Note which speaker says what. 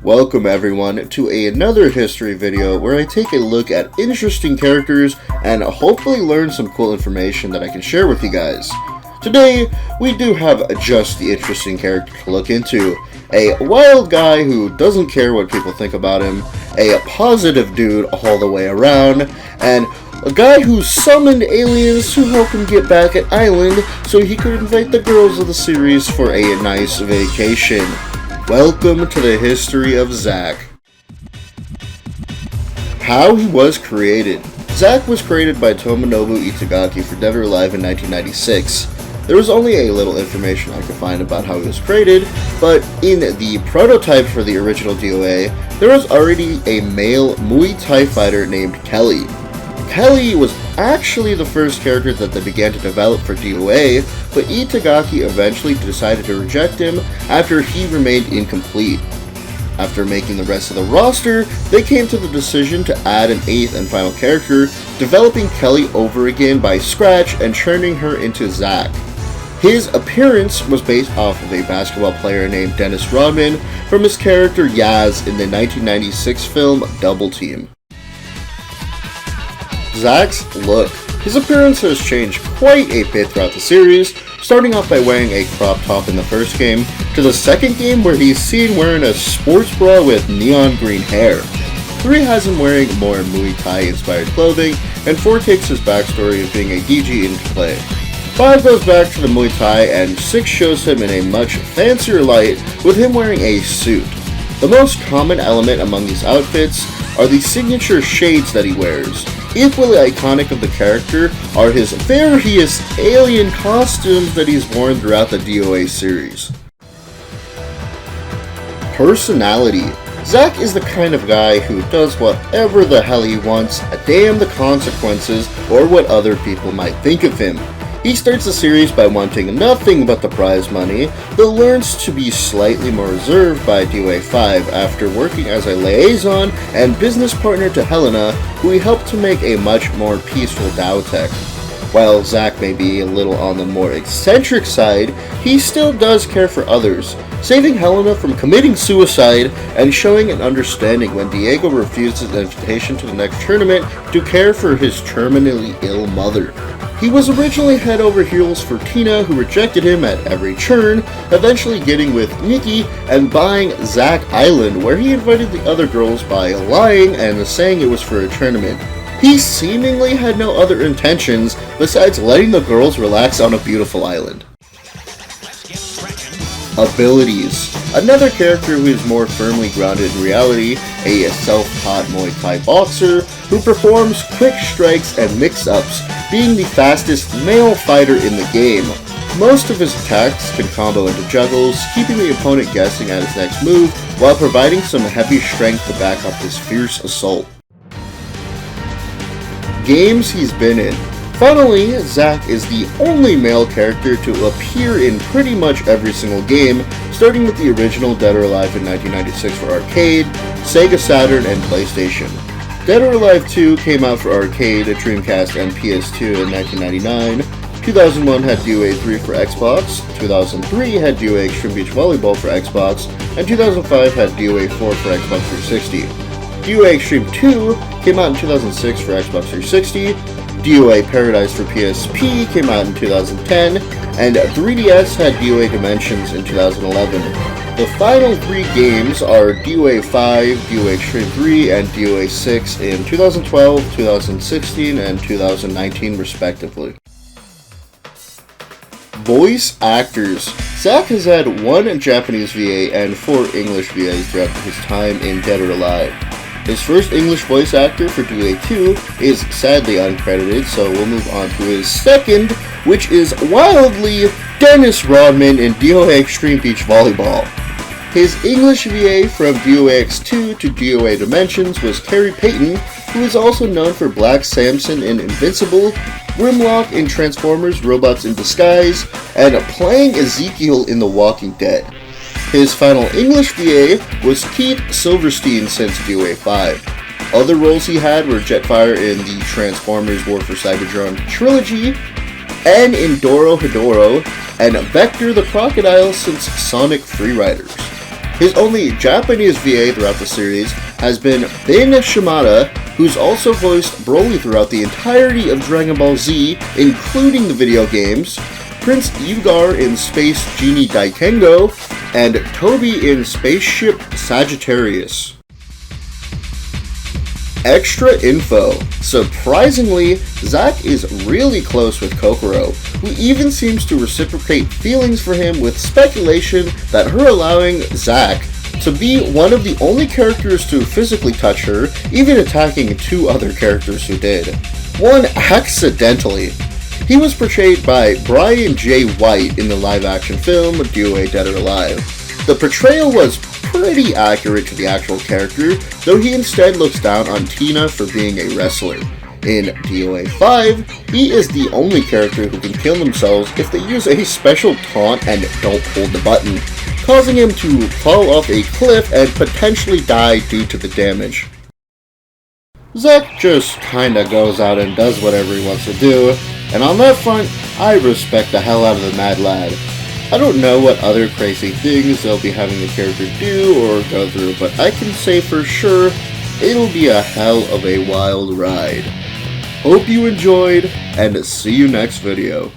Speaker 1: Welcome everyone to another history video where I take a look at interesting characters and hopefully learn some cool information that I can share with you guys. Today, we do have just the interesting character to look into. A wild guy who doesn't care what people think about him, a positive dude all the way around, and a guy who summoned aliens to help him get back at Island so he could invite the girls of the series for a nice vacation. Welcome to the history of Zack. How he was created. Zack was created by Tomonobu Itagaki for Dead or Alive in 1996. There was only a little information I could find about how he was created, but in the prototype for the original DOA, there was already a male Muay Thai fighter named Kelly. Kelly was actually the first character that they began to develop for DOA, but Itagaki eventually decided to reject him after he remained incomplete. After making the rest of the roster, they came to the decision to add an 8th and final character, developing Kelly over again by scratch and turning her into Zack. His appearance was based off of a basketball player named Dennis Rodman from his character Yaz in the 1996 film Double Team. Zack's look. His appearance has changed quite a bit throughout the series, starting off by wearing a crop top in the first game, to the second game where he's seen wearing a sports bra with neon green hair. 3 has him wearing more Muay Thai inspired clothing, and 4 takes his backstory of being a DG into play. 5 goes back to the Muay Thai, and 6 shows him in a much fancier light with him wearing a suit. The most common element among these outfits are the signature shades that he wears. Equally iconic of the character are his various alien costumes that he's worn throughout the DOA series. Personality. Zack is the kind of guy who does whatever the hell he wants, damn the consequences or what other people might think of him. He starts the series by wanting nothing but the prize money, but learns to be slightly more reserved by DOA 5 after working as a liaison and business partner to Helena, who he helped to make a much more peaceful Dao tech. While Zack may be a little on the more eccentric side, he still does care for others, saving Helena from committing suicide and showing an understanding when Diego refuses an invitation to the next tournament to care for his terminally ill mother. He was originally head over heels for Tina, who rejected him at every turn, eventually getting with Nikki and buying Zack Island, where he invited the other girls by lying and saying it was for a tournament. He seemingly had no other intentions besides letting the girls relax on a beautiful island. Abilities. Another character who is more firmly grounded in reality, a self-taught Muay Thai boxer who performs quick strikes and mix-ups, being the fastest male fighter in the game. Most of his attacks can combo into juggles, keeping the opponent guessing at his next move while providing some heavy strength to back up his fierce assault. Games he's been in. Funnily, Zack is the only male character to appear in pretty much every single game, starting with the original Dead or Alive in 1996 for arcade, Sega Saturn, and PlayStation. Dead or Alive 2 came out for arcade, Dreamcast, and PS2 in 1999. 2001 had DOA 3 for Xbox, 2003 had DOA Extreme Beach Volleyball for Xbox, and 2005 had DOA 4 for Xbox 360. DOA Extreme 2 came out in 2006 for Xbox 360, DOA Paradise for PSP came out in 2010, and 3DS had DOA Dimensions in 2011. The final 3 games are DOA 5, DOA Extreme 3, and DOA 6 in 2012, 2016, and 2019 respectively. Voice actors. Zack has had 1 Japanese VA and 4 English VAs throughout his time in Dead or Alive. His first English voice actor for DOA 2 is sadly uncredited, so we'll move on to his second, which is wildly Dennis Rodman in DOA Extreme Beach Volleyball. His English VA from DOA X2 to DOA Dimensions was Carrie Payton, who is also known for Black Samson in Invincible, Grimlock in Transformers Robots in Disguise, and playing Ezekiel in The Walking Dead. His final English VA was Keith Silverstein since DOA 5. Other roles he had were Jetfire in the Transformers War for Cybertron trilogy, and in Doro Hedoro, and Vector the Crocodile since Sonic Freeriders. His only Japanese VA throughout the series has been Ben Shimada, who's also voiced Broly throughout the entirety of Dragon Ball Z, including the video games, Prince Yugar in Space Genie Daikengo, and Toby in Spaceship Sagittarius. Extra info. Surprisingly, Zack is really close with Kokoro, who even seems to reciprocate feelings for him, with speculation that her allowing Zack to be one of the only characters to physically touch her, even attacking 2 other characters who did. One accidentally. He was portrayed by Brian J. White in the live-action film DOA Dead or Alive. The portrayal was pretty accurate to the actual character, though he instead looks down on Tina for being a wrestler. In DOA 5, he is the only character who can kill themselves if they use a special taunt and don't hold the button, causing him to fall off a cliff and potentially die due to the damage. Zack just kinda goes out and does whatever he wants to do, and on that front, I respect the hell out of the mad lad. I don't know what other crazy things they'll be having the character do or go through, but I can say for sure, it'll be a hell of a wild ride. Hope you enjoyed, and see you next video.